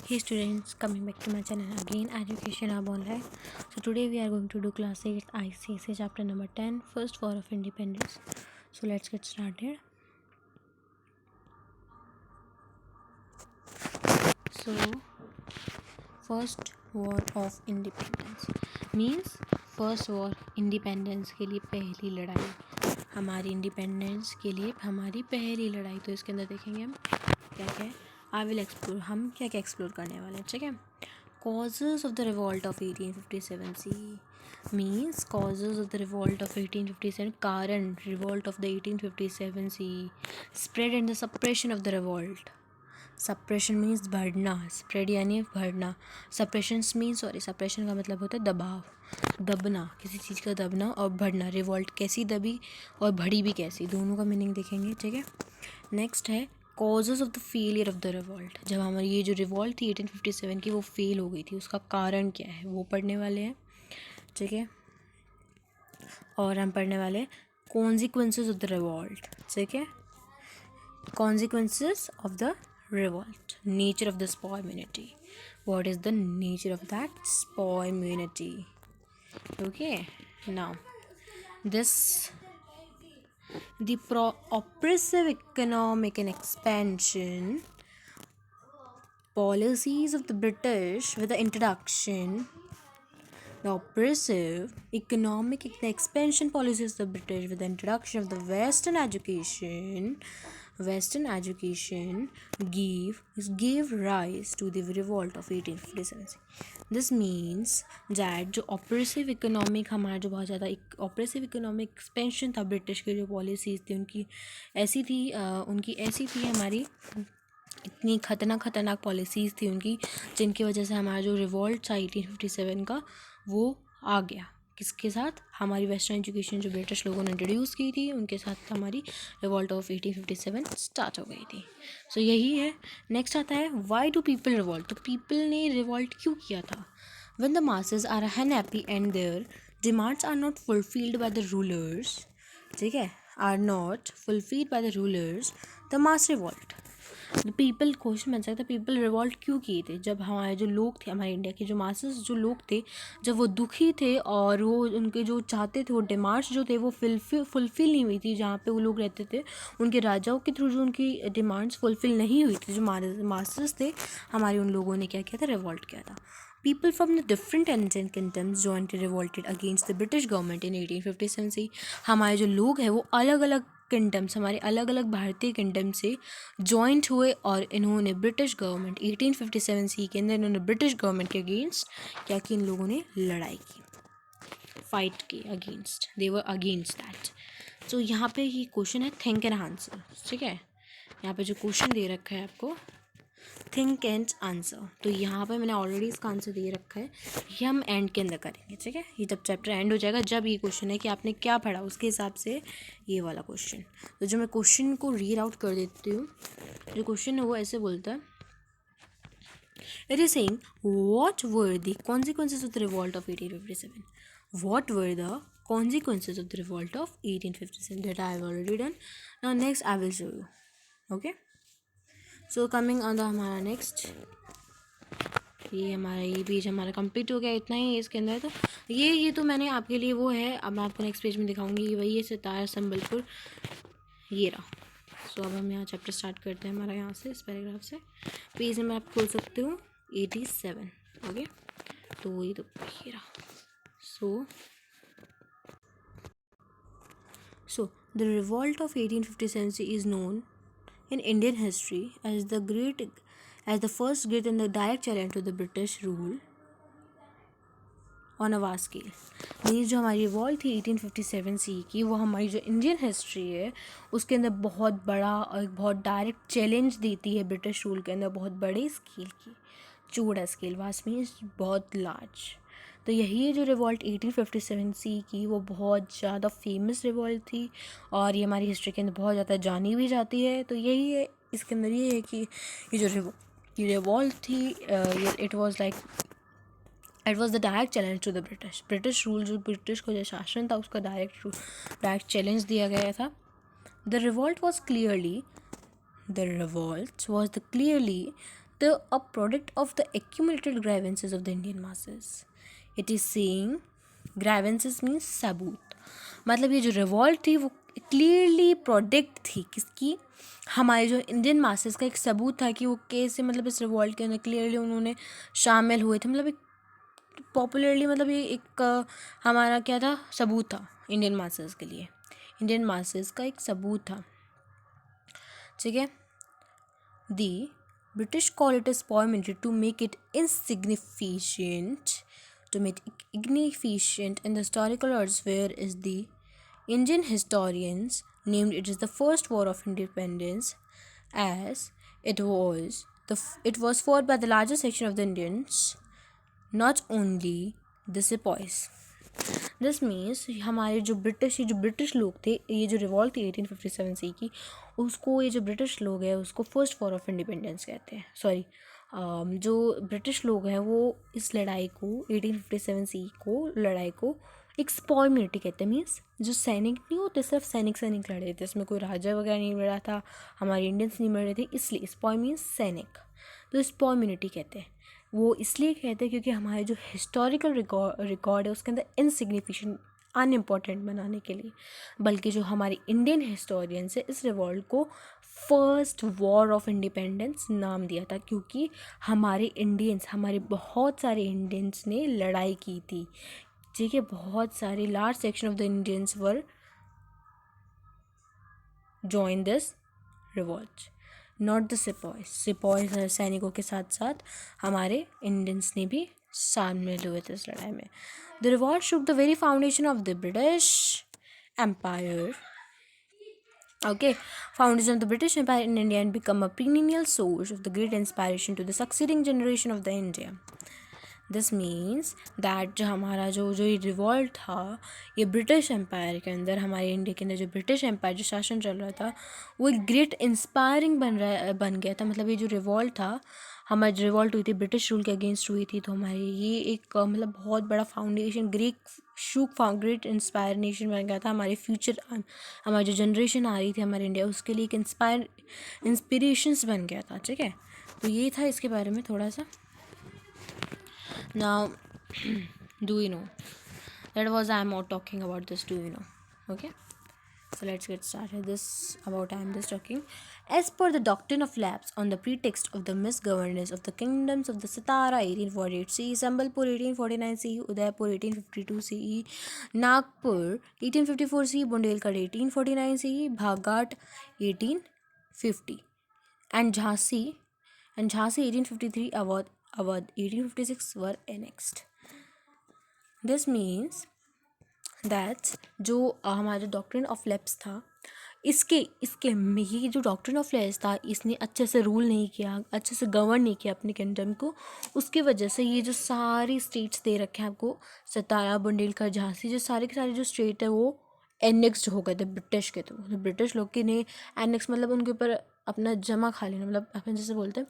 Hey students, coming back to my channel again, Education Hub Online. So today we are going to do class 8 ICSE chapter number 10, First War of Independence. So let's get started. So First War of Independence means First War independence के लिए पहली लड़ाई, हमारी independence के लिए हमारी पहली लड़ाई. तो इसके अंदर देखेंगे हम क्या क्या है. आई विल एक्सप्लोर, हम क्या क्या एक्सप्लोर करने वाले हैं. ठीक है. Causes of the revolt of 1857 C means causes of the revolt of 1857, कारण revolt of the 1857 C, spread and the suppression of the revolt. Suppression means बढ़ना, spread यानी बढ़ना, suppression means suppression का मतलब होता है दबाव, दबना, किसी चीज़ का दबना और बढ़ना. revolt कैसी दबी और बढ़ी भी कैसी, दोनों का मीनिंग देखेंगे. ठीक है. नेक्स्ट है causes of the failure of the revolt. जब हमारी ये जो रिवॉल्ट थी 1857 की वो फेल हो गई थी, उसका कारण क्या है वो पढ़ने वाले हैं. ठीक है. और हम पढ़ने वाले हैं कॉन्सिक्वेंसेस ऑफ द रिवॉल्ट. ठीक है. Consequences of the revolt, nature of the spontaneity. What is the nature of that spontaneity. Okay. Now this the oppressive economic and expansion policies of the British with the introduction, the oppressive economic and expansion policies of the British with the introduction of the Western education gave rise to the revolt of 1857. This means that जो oppressive economic हमारा जो बहुत ज़्यादा oppressive economic expansion था, British की जो policies थी उनकी ऐसी थी हमारी इतनी खतरनाक पॉलिसीज़ थी उनकी, जिनकी वजह से हमारा जो रिवॉल्ट था 1857 का वो आ गया. किसके साथ? हमारी वेस्टर्न एजुकेशन जो ब्रिटिश लोगों ने इंट्रोड्यूस की थी उनके साथ हमारी रिवॉल्ट ऑफ 1857 स्टार्ट हो गई थी. सो यही है. नेक्स्ट आता है वाई डू पीपल रिवॉल्ट. तो पीपल ने रिवॉल्ट क्यों किया था? When the masses are unhappy and their demands are not fulfilled by the rulers. ठीक है. Are not fulfilled by the rulers the mass revolt. People question बन सकता है पीपल रिवॉल्ट क्यों किए थे? जब हमारे जो लोग थे, हमारे इंडिया के जो मासेस जो लोग थे, जब वो दुखी थे और वो उनके जो चाहते थे वो डिमांड्स जो थे वो फुलफ़िल नहीं हुई थी. जहाँ पे वो लोग रहते थे उनके राजाओं के थ्रू जो उनकी डिमांड्स फुलफ़िल नहीं हुई थी, जो मासेस थे हमारे, उन लोगों ने क्या किया था? रिवॉल्ट किया था. People from the different ancient kingdoms joined revolted against the British government in 1857 से. हमारे जो लोग हैं वो अलग अलग किंगडम्स, हमारे अलग अलग भारतीय किंगडम से जॉइंट हुए और इन्होंने ब्रिटिश गवर्नमेंट 1857 सी के अंदर इन्होंने ब्रिटिश गवर्नमेंट के अगेंस्ट क्या कि इन लोगों ने लड़ाई की, फाइट की against, they were against that. तो यहाँ पे ये क्वेश्चन है थिंक एंड आंसर. ठीक है. यहाँ पे जो क्वेश्चन दे रखा है आपको थिंक एंड आंसर, तो यहाँ पे मैंने ऑलरेडी इसका आंसर दे रखा है, ये हम एंड के अंदर करेंगे. ठीक है. ये जब चैप्टर एंड हो जाएगा, जब ये क्वेश्चन है कि आपने क्या पढ़ा उसके हिसाब से ये वाला क्वेश्चन. तो जो मैं क्वेश्चन को रीड आउट कर देती हूँ. जो क्वेश्चन है वो ऐसे बोलता है, it is saying what were the consequences of the revolt of 1857. What were the consequences of the revolt of 1857 that I have already done. Now next I will show you. Okay. So coming on the हमारा next, ये हमारा ये page हमारा complete हो गया. इतना ही इसके अंदर. तो ये तो मैंने आपके लिए वो है. अब मैं आपको नेक्स्ट पेज में दिखाऊंगी. ये वही है सितारा संबलपुर, ये रहा. सो अब हम यहाँ चैप्टर स्टार्ट करते हैं हमारा यहाँ से, इस पैराग्राफ से. पेज में आप खोल सकते हो 87. ओके. तो ये तो ये रहा. So the revolt of 1857 is known in Indian history as the first great and the direct challenge to the British rule on a vast scale. Means जो हमारी रिवॉल्ट थी 1857 सी की, वो हमारी जो इंडियन हिस्ट्री है उसके अंदर बहुत बड़ा और बहुत डायरेक्ट चैलेंज देती है ब्रिटिश रूल के अंदर, बहुत बड़े स्केल की, चौड़ा स्केल. वास्ट मीन्स बहुत लार्ज. तो यही जो रिवॉल्ट 1857 सी की वो बहुत ज़्यादा फेमस रिवॉल्ट थी और ये हमारी हिस्ट्री के अंदर बहुत ज़्यादा जानी भी जाती है. तो यही है इसके अंदर, ये है कि ये जो रिवॉल्ट थी it was the direct challenge to the British rule. जो ब्रिटिश को जो शासन था उसका डायरेक्ट चैलेंज दिया गया था. The revolt was clearly a product of the accumulated grievances of the Indian masses. It is saying grievances means सबूत, मतलब ये जो रिवॉल्ट थी वो क्लियरली प्रोडक्ट थी किसकी, हमारे जो इंडियन मासेस का एक सबूत था कि वो कैसे मतलब इस रिवॉल्ट के अंदर क्लियरली उन्होंने शामिल हुए थे, मतलब एक पॉपुलरली मतलब ये एक हमारा क्या था, सबूत था इंडियन मासेस के लिए, इंडियन मासेस का एक सबूत था, ठीक है. The British call it as poignant to make it insignificant, to make it insignificant in the historical elsewhere is the Indian historians named it as the first war of independence, as it was fought by the largest section of the Indians, not only the sepoys. This means हमारे जो British लोग थे, ये जो revolt थी 1857 से की, उसको ये जो ब्रिटिश लोग हैं उसको फर्स्ट वॉर ऑफ इंडिपेंडेंस कहते हैं. सॉरी, जो ब्रिटिश लोग हैं वो इस लड़ाई को 1857 सी को लड़ाई को एक स्पॉय मिलिट्री कहते हैं. मीन्स जो सैनिक नहीं होते, सिर्फ सैनिक लड़े थे, इसमें कोई राजा वगैरह नहीं लड़ा था, हमारे इंडियंस नहीं मरे थे, इसलिए स्पॉय मीन्स सैनिक, तो स्पॉय मिलिट्री कहते हैं. वो इसलिए कहते हैं क्योंकि हमारे जो हिस्टोरिकल रिकॉर्ड है उसके अंदर इनसिग्निफिकेंट अनइम्पॉर्टेंट बनाने के लिए, बल्कि जो हमारे इंडियन हिस्टोरियंस है इस रिवॉल्ट को फर्स्ट वॉर ऑफ इंडिपेंडेंस नाम दिया था, क्योंकि हमारे बहुत सारे इंडियंस ने लड़ाई की थी, ठीक है. बहुत सारे large section of the Indians were join this revolt, not the sepoys सैनिकों के साथ साथ हमारे इंडियंस ने भी शामिल हुए थे इस लड़ाई में. The revolt shook the very foundation of the British empire. Okay, foundation of the British Empire in India and become a perennial source of the great inspiration to the succeeding generation of the India. This means that जो हमारा जो ये revolt था ये British empire के अंदर, हमारे India के अंदर जो ब्रिटिश एम्पायर जो शासन चल रहा था वो एक ग्रेट इंस्पायरिंग बन गया था. मतलब ये जो रिवॉल्ट था, हमारी जो रिवॉल्ट हुई थी ब्रिटिश रूल के अगेंस्ट हुई थी, तो हमारे ये एक मतलब बहुत बड़ा फाउंडेशन, ग्रेट इंस्पायरेशन बन गया था हमारे फ्यूचर, हमारी जो जनरेशन आ रही थी हमारे इंडिया, उसके लिए एक इंस्पिरेशंस बन गया था, ठीक है. तो ये था इसके बारे में थोड़ा सा. Now, do you know? That was I'm not talking about this. Do you know? Okay. So let's get started. I'm just talking. As per the doctrine of lapse, on the pretext of the misgovernance of the kingdoms of the Satara 1848 CE, Sambalpur 1849 CE, Udaipur 1852 CE, Nagpur 1854 CE, Bundelkhand 1849 CE, Bhagat 1850, and Jhansi 1853, Awadh 1856 were annexed. This means that जो हमारा doctrine of lapse था, इसके में ये जो doctrine of lapse था, इसने अच्छे से रूल नहीं किया, अच्छे से गवर्न नहीं किया अपने किंगडम को, उसके वजह से ये जो सारी स्टेट्स दे रखे हैं आपको, सतारा, बुंदेलखंड, झांसी, जो सारे के सारे जो स्टेट है वो एनेक्स्ड हो गए थे ब्रिटिश के थ्रू. तो ब्रिटिश लोग के ने एनेक्स मतलब उनके ऊपर अपना जमा खा लेना, मतलब अपन जैसे बोलते हैं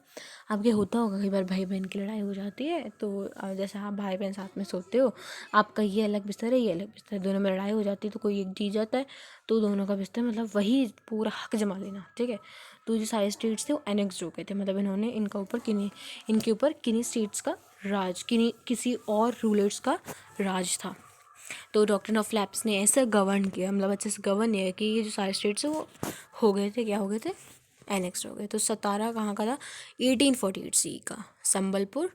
आपके होता होगा कई बार भाई बहन की लड़ाई हो जाती है, तो जैसे आप भाई बहन साथ में सोते हो, आपका ये अलग बिस्तर है, ये अलग बिस्तर है, दोनों में लड़ाई हो जाती है, तो कोई एक जीत जाता है तो दोनों का बिस्तर मतलब वही पूरा हक जमा लेना, ठीक है. तो जो सारे स्टेट्स थे वो एनेक्स्ड हो गए थे, मतलब इन्होंने इनके ऊपर किन्हीं स्टेट्स का राज, किसी और रूलर्स का राज था. तो डॉक्ट्रिन ऑफ लैप्स ने ऐसा गवर्न किया, मतलब अच्छे से गवर्न किया कि ये जो सारे स्टेट्स हैं वो हो गए थे, क्या हो गए थे, एनेक्स हो गए. तो सतारा कहाँ का था, 1848 सी का, संबलपुर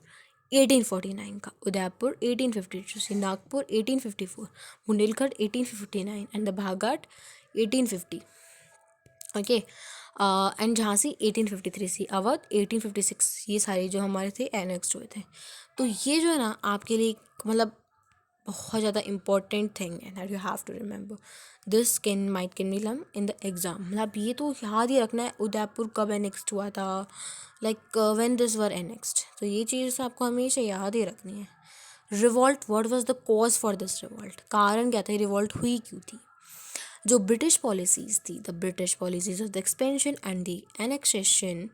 1849 का, उदयपुर 1852 सी, Nagpur 1854, Bundelkhand 1859 and the Baghat 1850. Okay. And Jhansi 1853 सी, अवध 1856, ये सारे जो हमारे थे एनेक्स्ड हुए थे. तो ये जो है ना आपके लिए मतलब बहुत ज़्यादा इंपॉर्टेंट थिंग है that you have to remember. This can be learn in the exam, मतलब ये तो याद ही रखना है उदयपुर कब एनेक्स्ड हुआ था, like when this were annexed. तो ये चीज़ आपको हमेशा याद ही रखनी है. Revolt, what was the cause for this revolt, कारण क्या था, रिवॉल्ट हुई क्यों थी. जो ब्रिटिश पॉलिसीज़ थी, the British policies of the expansion and the annexation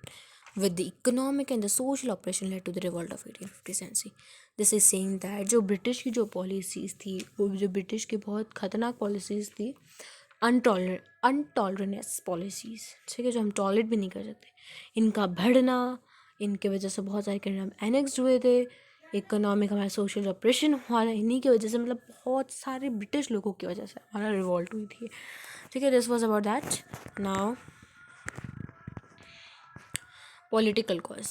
with the economic and the social oppression led to the revolt of 1850. This is saying that जो British की जो पॉलिसीज़ थी, वो जो ब्रिटिश की बहुत ख़तरनाक पॉलिसीज़ थी, अनटॉलरेंस पॉलिसीज़, ठीक है, जो हम टॉलरेट भी नहीं कर सकते, इनका बढ़ना, इनके वजह से बहुत सारे किंगडम एनेक्स्ड हुए थे, इकोनॉमिक हमारा सोशल ऑपरेशन हुआ था, इन्हीं की वजह से, मतलब बहुत सारे ब्रिटिश लोगों की वजह से हमारा रिवॉल्ट हुई थी, ठीक है. This was about that. Now political cause.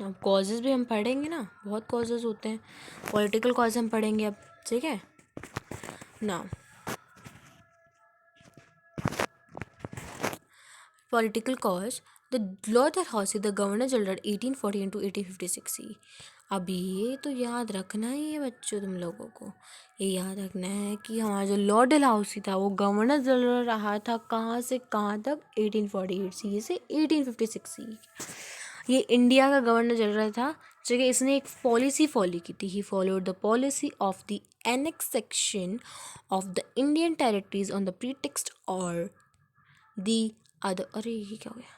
Now causes भी हम पढ़ेंगे ना, बहुत कॉजेज़ होते हैं. पॉलिटिकल कॉज हम पढ़ेंगे अब, ठीक है. Now political cause. The Lord Dalhousie the governor general 1840 to 1856. अभी ये तो याद रखना ही है बच्चों, तुम लोगों को ये याद रखना है कि हमारा जो लॉर्ड डलहौसी था वो गवर्नर जनरल रहा था कहाँ से कहाँ तक, 1848 सी से 1856 सी. ये इंडिया का गवर्नर जनरल था. ठीक है. इसने एक पॉलिसी फॉलो की थी. He followed the policy of the annexation of the Indian territories on the pretext और द अदर, अरे ये क्या हो गया,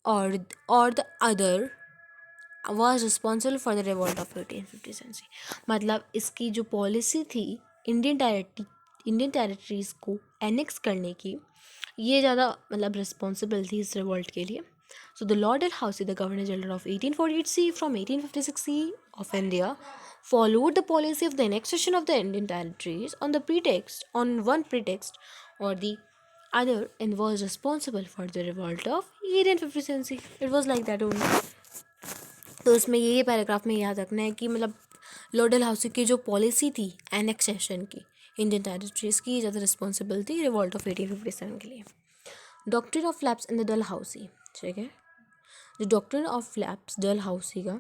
और the other was responsible for the revolt of 1857. मतलब इसकी जो पॉलिसी थी इंडियन टेरिटरीज को एनेक्स करने की, ये ज़्यादा मतलब रिस्पॉन्सिबल थी इस रिवॉल्ट के लिए. So the Lord Dalhousie the governor general of 1848 from 1856 of India followed the policy of the annexation of the Indian territories on one pretext or the other, and was responsible for the revolt of 1857. It was like that only. तो इसमें ये paragraph में याद रखना है कि मतलब Lord Dalhousie की जो पॉलिसी थी एनेक्सेशन की इंडियन टेरिटरीज की, ज़्यादा रिस्पॉन्सिबल थी रिवॉल्ट ऑफ 1857 के लिए. Doctrine of lapse in the Dalhousie. ठीक है. जो डॉक्ट्रिन ऑफ लैप्स डलहौसी का,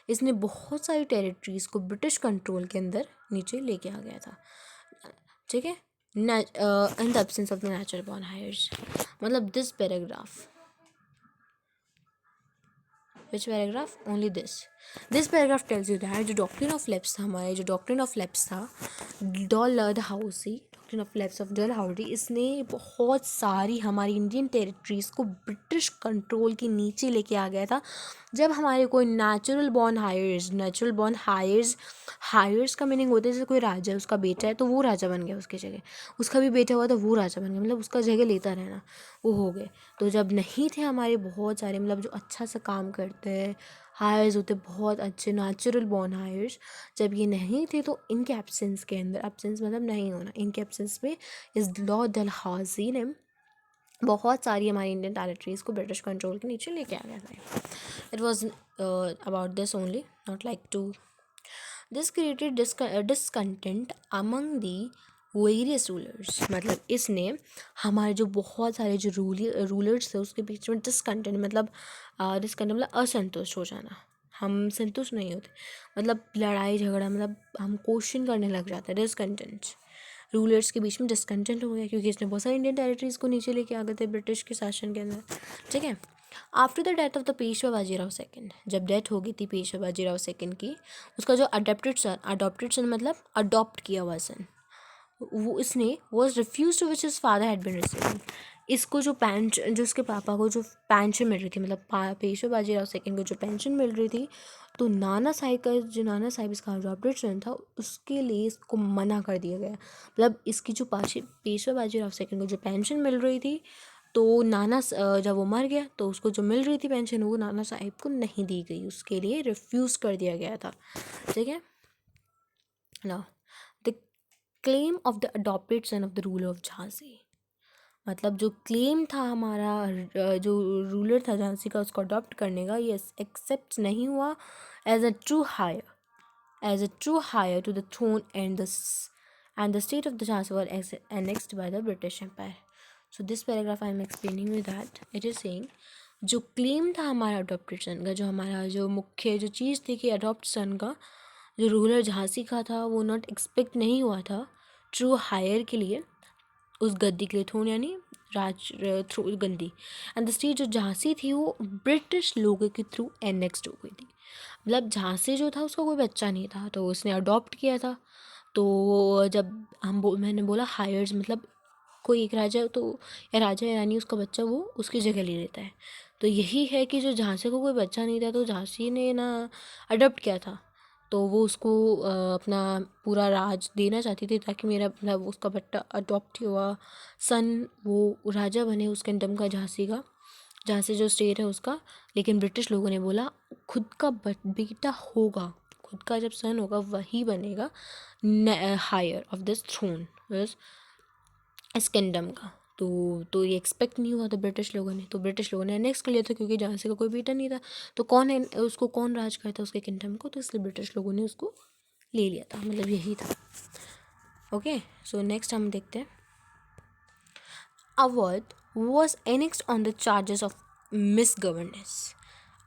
इसने बहुत सारी टेरिटरीज को ब्रिटिश कंट्रोल के अंदर नीचे लेके आ गया था. ठीक है. In the absence of the natural born heirs. मतलब this paragraph, which paragraph? Only this paragraph tells you that जो डॉक्ट्रिन ऑफ लैप्स था, हमारे जो डॉक्ट्रिन ऑफ लैप्स था Dalhousie, doctrine of lapse of Dalhousie, इसने बहुत सारी हमारी इंडियन टेरिटरीज को ब्रिटिश कंट्रोल के नीचे लेके आ गया था. जब हमारे कोई नेचुरल बॉर्न हायर्स का मीनिंग होता है जैसे कोई राजा, उसका बेटा है तो वो राजा बन गया उसकी जगह, उसका भी बेटा हुआ तो वो राजा बन गया, मतलब उसका जगह लेता रहना, वो हो गए. तो जब नहीं थे हमारे बहुत सारे, मतलब जो अच्छा सा काम करते हैं हायर्स होते, बहुत अच्छे नेचुरल बॉर्न हायर्स, जब ये नहीं थे तो इनके एब्सेंस के अंदर, एब्सेंस मतलब नहीं होना, इनके एब्सेंस में इस लॉर्ड डलहौसी ने बहुत सारी हमारी इंडियन टेरिटरीज को ब्रिटिश कंट्रोल के नीचे लेके आ गया था. It was about this only, not like to. This created discontent among the various rulers. मतलब इसने हमारे जो बहुत सारे जो रूलर्स थे उसके बीच में डिसकंटेंट मतलब असंतुष्ट हो जाना. हम संतुष्ट नहीं होते, मतलब लड़ाई झगड़ा, मतलब हम क्वेश्चन करने लग जाते हैं. डिसकंटेंट, रूलर्स के बीच में डिसकंटेंट हो गया क्योंकि इसने बहुत सारी इंडियन टेरिटरीज को नीचे लेके आ गए थे ब्रिटिश के शासन के अंदर. ठीक है. After the death of the Peshwa Bajirao second, जब डेथ हो गई थी पेशवा बाजीराव सेकंड की, उसका जो अडॉप्टेड सन मतलब अडॉप्ट किया हुआ सन, वो इसने was refuse to which his father had been receiving. इसको जो उसके पापा को जो पेंशन मिल रही थी, मतलब पेशवा बाजीराव सेकंड को जो पेंशन मिल रही थी, तो नाना साहिब इसका अडॉप्टेड सन था, उसके लिए इसको मना कर दिया गया. मतलब इसकी जो पेशवा बाजीराव सेकंड को जो पेंशन मिल रही थी, तो जब वो मर गया तो उसको जो मिल रही थी पेंशन वो नाना साहिब को नहीं दी गई, उसके लिए रिफ्यूज़ कर दिया गया था. ठीक है. Now the claim of the adopted son of the ruler of Jhansi. मतलब जो क्लेम था हमारा जो रूलर था झांसी का उसको अडॉप्ट करने का, ये एक्सेप्ट नहीं हुआ as a true heir to the throne, and the state of the Jhansi were annexed by the British Empire. So this paragraph I am explaining you that it is saying जो claim था हमारा adopted सन का, जो हमारा जो मुख्य जो चीज़ थी कि अडॉप्ट सन का जो रूलर झांसी का था, वो नॉट एक्सपेक्ट नहीं हुआ था ट्रू हायर के लिए, उस गद्दी के लिए, थ्रोन यानी गद्दी. एंड द स्टेट जो झांसी थी वो ब्रिटिश लोगों के थ्रू एनेक्स्ड हो गई थी. मतलब झांसी जो था उसका कोई बच्चा नहीं था तो उसने अडॉप्ट किया था. तो जब मैंने बोला हायर्स मतलब कोई एक राजा, तो या राजा या रानी उसका बच्चा वो उसकी जगह ले लेता है. तो यही है कि जो झांसी को कोई बच्चा नहीं था तो झांसी ने ना अडॉप्ट किया था, तो वो उसको अपना पूरा राज देना चाहती थी ताकि मेरा मतलब उसका बच्चा अडॉप्ट हुआ सन वो राजा बने उस किंगडम का, झांसी का. जहाँ से जो स्टेट है उसका, लेकिन ब्रिटिश लोगों ने बोला खुद का बेटा होगा, खुद का जब सन होगा वही बनेगा हायर ऑफ दिस थ्रोन इस किंगडम का। तो ये एक्सपेक्ट नहीं हुआ था ब्रिटिश लोगों ने, तो ब्रिटिश लोगों ने नेक्स्ट कर लिया था, क्योंकि झांसी का कोई बेटा नहीं था, तो कौन है उसको, कौन राज करता उसके किंगडम को, तो इसलिए ब्रिटिश लोगों ने उसको ले लिया था, मतलब यही था। ओके, सो नेक्स्ट हम देखते हैं। Awadh was annexed on the charges of misgovernance.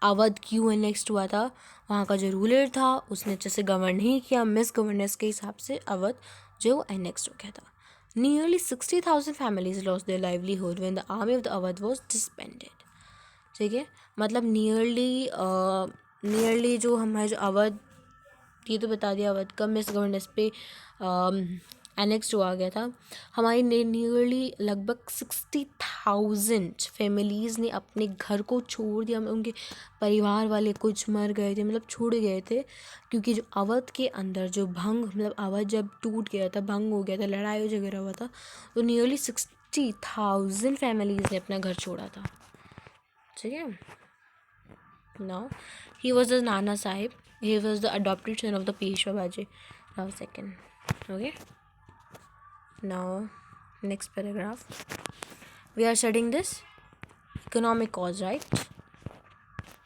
Awadh क्यों एनेक्स्ड हुआ था? वहाँ का जो रूलर था उसने अच्छे से गवर्न नहीं किया, मिस गवर्नेंस के हिसाब से अवध जो एनेक्स्ड हो गया था। Nearly 60,000 families lost their livelihood when the army of the Awadh was disbanded. ठीक है, मतलब नियरली जो हमारे जो अवध, ये तो बता दिया अवध का मिस गवर्नेंस पे एनेक्स्ड हुआ गया था। हमारी नियरली लगभग 60,000 फैमिलीज़ ने अपने घर को छोड़ दिया, उनके परिवार वाले कुछ मर गए थे, मतलब छोड़ गए थे, क्योंकि जो अवध के अंदर जो भंग, मतलब अवध जब टूट गया था, भंग हो गया था, लड़ाई झगड़ा हुआ था, तो नियरली 60,000 फैमिलीज़ ने अपना घर छोड़ा था। ठीक है, now he was the Nana Sahib, he was the adopted son of the Peshwa Baji Rao II. Okay, now next paragraph, we are studying this economic cause, right?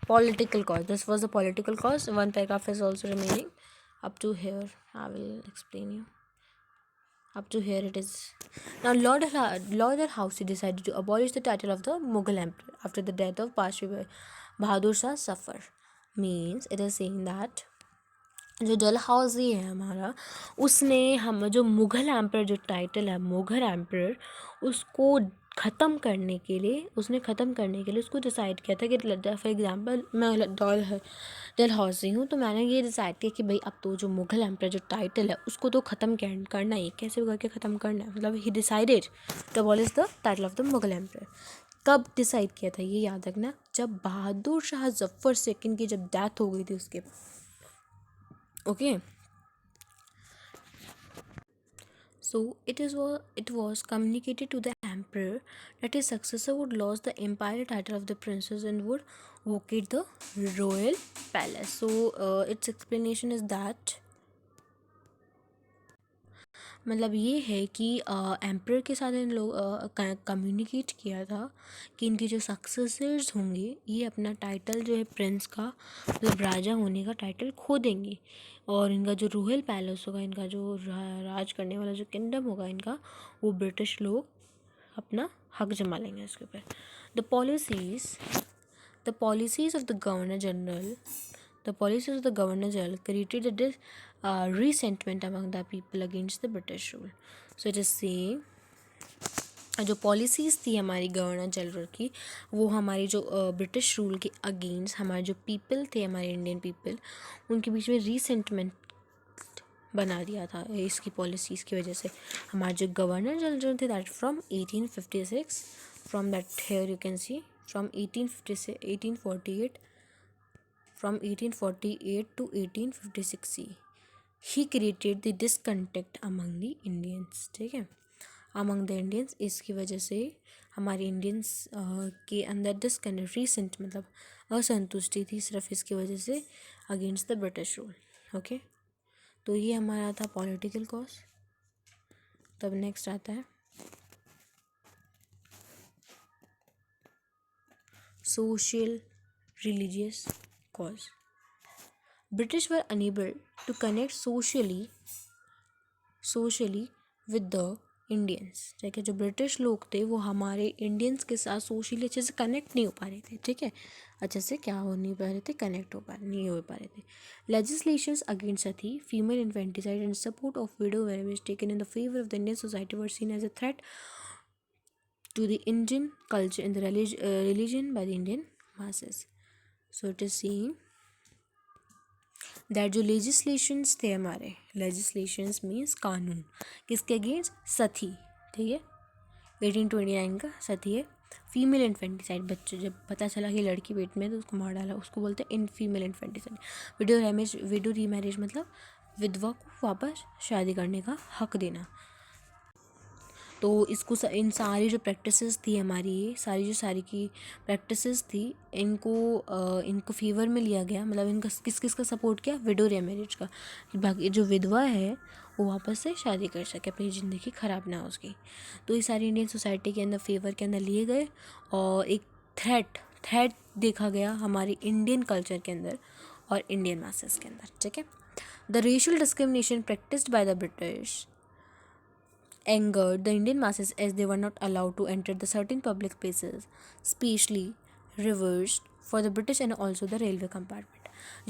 Political cause, this was the political cause. One paragraph is also remaining. Up to here I will explain you. Up to here it is. Now Lord Dalhousie decided to abolish the title of the Mughal emperor after the death of Pashwa Bahadur Shah Zafar. Means it is saying that जो डलहौजी है हमारा, उसने हम जो Mughal emperor जो title है Mughal emperor, उसको ख़त्म करने के लिए उसको डिसाइड किया था कि फॉर एग्ज़ाम्पल मैं डलहौजी हूँ, तो मैंने ये डिसाइड किया कि भाई अब तो जो मुग़ल एम्पर जो टाइटल है उसको तो ख़त्म करना ही, कैसे करके ख़त्म करना है, मतलब he decided to abolish the title of the Mughal emperor. कब डिसाइड किया था ये याद रखना, जब बहादुर शाह जफ़र सेकंड की जब डेथ हो गई थी उसके। Okay, so it was communicated to the emperor that his successor would lose the imperial title of the princess and would vacate the royal palace. So its explanation is that, मतलब ये है कि emperor के साथ इन लोग communicate किया था कि इनके जो सक्सेसर्स होंगे ये अपना टाइटल जो है प्रिंस का, मतलब राजा होने का टाइटल खो देंगे, और इनका जो रॉयल पैलेस होगा, इनका जो राज करने वाला जो किंगडम होगा इनका, वो ब्रिटिश लोग अपना हक जमा लेंगे इसके ऊपर। The policies of the governor general created this resentment among the people against the British rule. So it is saying जो पॉलिसीज़ थी हमारी गवर्नर जनरल की, वो हमारी जो ब्रिटिश रूल के अगेंस्ट हमारे जो पीपल थे, हमारे इंडियन पीपल, उनके बीच में रीसेंटमेंट बना दिया था इसकी पॉलिसीज़ की वजह से। हमारे जो गवर्नर जनरल थे that from 1856, from that here you can see from 1848 from 1848 to 1856 he created the discontent among the Indians. ठीक है, among the Indians, इसकी वजह से हमारे इंडियंस के अंदर डिसकनेक्ट रीसेंट मतलब असंतुष्टि थी सिर्फ इसकी वजह से against the British rule. Okay, तो ये हमारा था पॉलिटिकल कॉज। तब नेक्स्ट आता है social religious cause. British were unable to connect socially with the Indians. ठीक है, जो ब्रिटिश लोग थे वो हमारे इंडियंस के साथ सोशली अच्छे से कनेक्ट नहीं हो पा रहे थे। ठीक है, अच्छे से क्या हो नहीं पा रहे थे, कनेक्ट नहीं हो पा रहे थे। Legislations against sati, female infanticide and support of widow marriage taken in the favour of the Indian society were seen as a threat to the Indian culture and the religion by the Indian masses. So it is saying that जो legislations थे हमारे, legislations means कानून, किसके against? सती। ठीक है, 1829 का सती है। Female infanticide, बच्चे जब पता चला कि लड़की पेट में तो उसको मार डाला, उसको बोलते हैं फीमेल इन्फेंटिसाइड। विडो रीमैरिज मतलब विधवा को वापस शादी करने का हक देना। तो इसको इन सारी जो प्रैक्टिसेस थी हमारी, ये सारी की प्रैक्टिसेस थी, इनको फेवर में लिया गया, मतलब इनका किस का सपोर्ट किया, विडोरिया मैरिज का, कि बाकी जो विधवा है वो वापस से शादी कर सके, अपनी ज़िंदगी ख़राब ना हो उसकी। तो ये सारी इंडियन सोसाइटी के अंदर फेवर के अंदर लिए गए, और एक थ्रेट देखा गया हमारे इंडियन कल्चर के अंदर और इंडियन मासेस के अंदर, ठीक है। The racial discrimination practised by the British angered the Indian masses as they were not allowed to enter the certain public places, specially reversed for the British and also the railway compartment.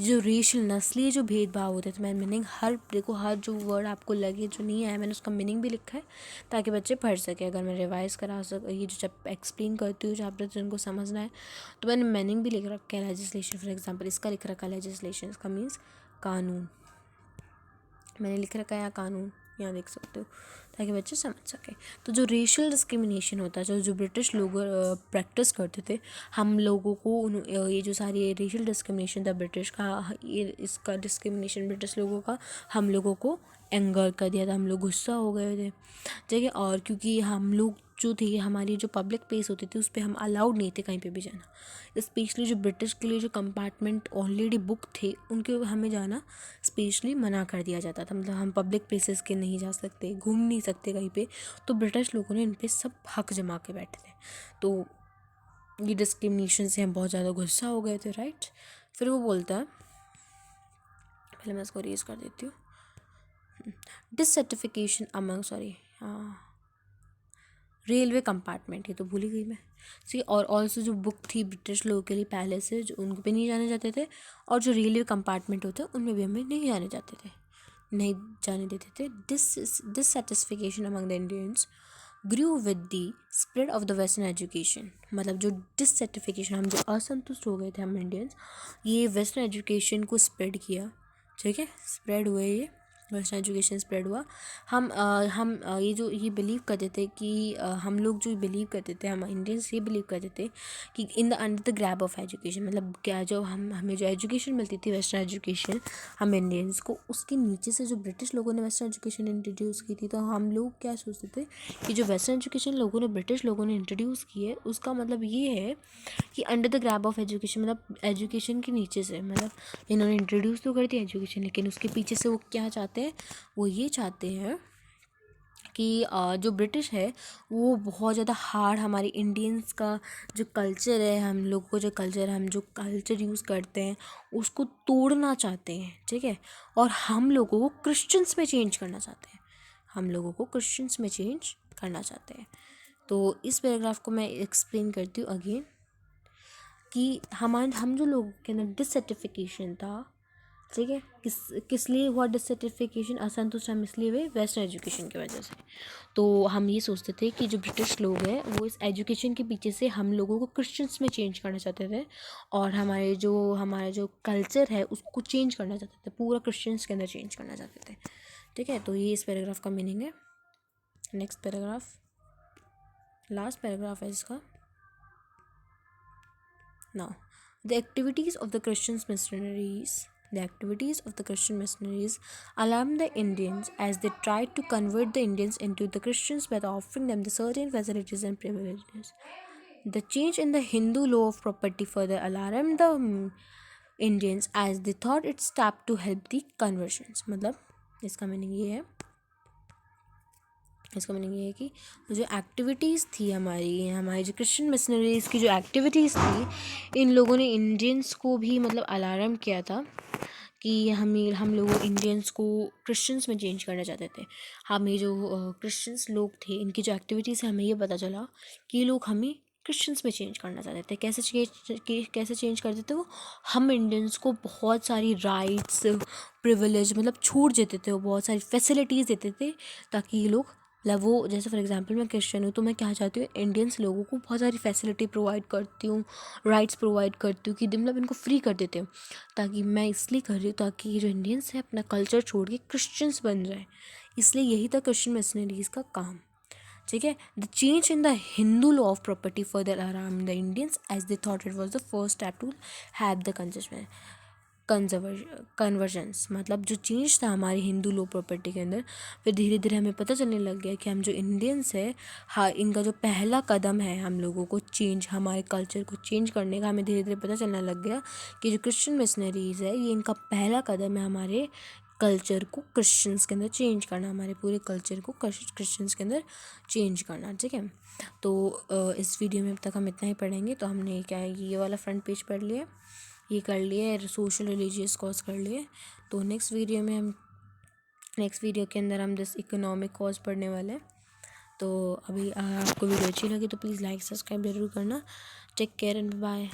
जो racial नस्लीय जो भेदभाव होते थे, मैंने meaning हर जो word आपको लगे जो नहीं आया मैंने उसका मीनिंग भी लिखा है ताकि बच्चे पढ़ सके। अगर मैं रिवाइज करा ये जो जब एक्सप्लेन करती हूँ चैप्टर जिनको समझना है तो मैंने मीनिंग भी लिख रखा है। लेजिस्लेशन फॉर एग्जाम्पल इसका लिख रखा है, लेजिस्लेशन इसका मीन्स कानून, मैंने लिख रखा है यहाँ कानून, यहाँ देख सकते हो ताकि बच्चे समझ सकें। तो जो रेशियल डिस्क्रिमिनेशन होता है जो ब्रिटिश लोग प्रैक्टिस करते थे, हम लोगों को ये जो सारी रेशियल डिस्क्रिमिनेशन था ब्रिटिश का, ये इसका डिस्क्रिमिनेशन ब्रिटिश लोगों का हम लोगों को एंगर कर दिया था, हम लोग गुस्सा हो गए थे, ठीक है। और क्योंकि हम लोग जो थे, हमारी जो पब्लिक प्लेस होती थी उस पर हम अलाउड नहीं थे कहीं पे भी जाना, स्पेशली जो ब्रिटिश के लिए जो कंपार्टमेंट ऑलरेडी बुक थे उनके हमें जाना स्पेशली मना कर दिया जाता था, मतलब हम पब्लिक प्लेसेस के नहीं जा सकते, घूम नहीं सकते कहीं पे। तो ब्रिटिश लोगों ने इन पे सब हक जमा के बैठे थे, तो ये डिस्क्रिमिनेशन से हम बहुत ज़्यादा गुस्सा हो गए थे, राइट। फिर वो बोलता है, पहले मैं इसको रीज कर देती हूँ, डिसर्टिफिकेशन अमंग रेलवे कंपार्टमेंट, ये तो भूल ही गई मैं, सी। और ऑल्सो जो बुक थी ब्रिटिश लोगों के लिए पहले से, जो उन पे नहीं जाने जाते थे, और जो रेलवे कंपार्टमेंट होते हैं उनमें भी हमें नहीं जाने देते थे। Dissatisfaction among the Indians grew with the spread of the western education, मतलब जो डिससेटिस्फिकेशन, हम जो असंतुष्ट हो गए थे हम इंडियंस, ये वेस्टर्न एजुकेशन को स्प्रेड किया, ठीक है, स्प्रेड हुए, ये वेस्टर्न एजुकेशन स्प्रेड हुआ। ये बिलीव करते थे कि हम लोग जो बिलीव करते थे, हम इंडियंस ये बिलीव करते थे कि in the under the grab of education, मतलब क्या जो हमें जो एजुकेशन मिलती थी वेस्टर्न एजुकेशन हम इंडियंस को, उसके नीचे से जो ब्रिटिश लोगों ने वेस्टर्न एजुकेशन इंट्रोड्यूस की थी, तो हम लोग क्या सोचते थे कि जो वेस्टर्न एजुकेशन ब्रिटिश लोगों ने इंट्रोड्यूस की है उसका मतलब ये है कि under the grab of education, मतलब एजुकेशन के नीचे से, मतलब इन्होंने इंट्रोड्यूस तो कर दिया एजुकेशन, लेकिन उसके पीछे से वो क्या चाहते हैं, वो ये चाहते हैं कि जो ब्रिटिश है वो बहुत ज़्यादा हार्ड हमारे इंडियंस का जो कल्चर है, हम लोग को जो कल्चर, हम जो कल्चर यूज़ करते हैं उसको तोड़ना चाहते हैं, ठीक है। और हम लोगों को क्रिश्चियंस में चेंज करना चाहते हैं, तो इस पैराग्राफ को मैं एक्सप्लेन करती हूँ अगेन कि हम जो लोगों के अंदर डिसर्टिफिकेशन था, ठीक है, किस लिए हुआ डिसर्टिफिकेशन, असंतुष्ट हम इसलिए हुए वेस्टर्न एजुकेशन की वजह से। तो हम ये सोचते थे कि जो ब्रिटिश लोग हैं वो इस एजुकेशन के पीछे से हम लोगों को क्रिश्चियंस में चेंज करना चाहते थे, और हमारा जो कल्चर है उसको चेंज करना चाहते थे, पूरा क्रिश्चियंस के अंदर चेंज करना चाहते थे, ठीक है। तो ये इस पैराग्राफ का मीनिंग है। नेक्स्ट पैराग्राफ, लास्ट पैराग्राफ है इसका। Now, the activities of the Christian missionaries alarmed the Indians as they tried to convert the Indians into the Christians by offering them the certain facilities and privileges. The change in the Hindu law of property further alarmed the Indians as they thought it step to help the conversions. मतलब इसका meaning ये है कि जो activities थी हमारी जो Christian missionaries की जो एक्टिविटीज़ थी, इन लोगों ने इंडियंस को भी मतलब अलार्म किया था कि हम लोग इंडियंस को क्रिश्चियंस में चेंज करना चाहते थे। हमें जो क्रिश्चियंस लोग थे, इनकी जो एक्टिविटीज़ है, हमें ये पता चला कि ये लोग हमें क्रिश्चियंस में चेंज करना चाहते थे। कैसे चेंज करते थे वो, हम इंडियंस को बहुत सारी राइट्स, प्रिविलेज, मतलब छूट देते थे, वो बहुत सारी फैसिलिटीज़ देते थे ताकि ये लोग, मतलब वो, जैसे फॉर एग्जांपल मैं क्रिश्चियन हूँ तो मैं क्या चाहती हूँ, इंडियंस लोगों को बहुत सारी फैसिलिटी प्रोवाइड करती हूँ, राइट्स प्रोवाइड करती हूँ कि मतलब इनको फ्री कर देते हैं, ताकि मैं इसलिए कर रही हूँ ताकि जो इंडियंस है अपना कल्चर छोड़ के क्रिश्चियंस बन जाए। इसलिए यही था क्रिश्चियन मिशनरीज का काम, ठीक है। The change in the Hindu law of property further around the Indians as they thought it was the first step to have the convergence, मतलब जो चेंज था हमारे हिंदू लॉ प्रॉपर्टी के अंदर, फिर धीरे धीरे हमें पता चलने लग गया कि हम जो इंडियंस है, हाँ, इनका जो पहला कदम है हम लोगों को चेंज, हमारे कल्चर को चेंज करने का, हमें धीरे धीरे पता चलने लग गया कि जो क्रिश्चियन मिशनरीज़ है ये इनका पहला कदम है हमारे कल्चर को क्रिश्चियंस के अंदर चेंज करना, हमारे पूरे कल्चर को क्रिश्चियंस के अंदर चेंज करना। ठीक है, तो इस वीडियो में अब तक हम इतना ही पढ़ेंगे। तो हमने क्या है, ये वाला फ्रंट पेज पढ़ लिया, ये कर लिए, सोशल रिलीजियस कॉज कर लिए। तो नेक्स्ट वीडियो के अंदर हम दिस इकोनॉमिक कॉज पढ़ने वाले हैं। तो अभी आपको वीडियो अच्छी लगी तो प्लीज़ लाइक सब्सक्राइब जरूर करना। Take care and bye.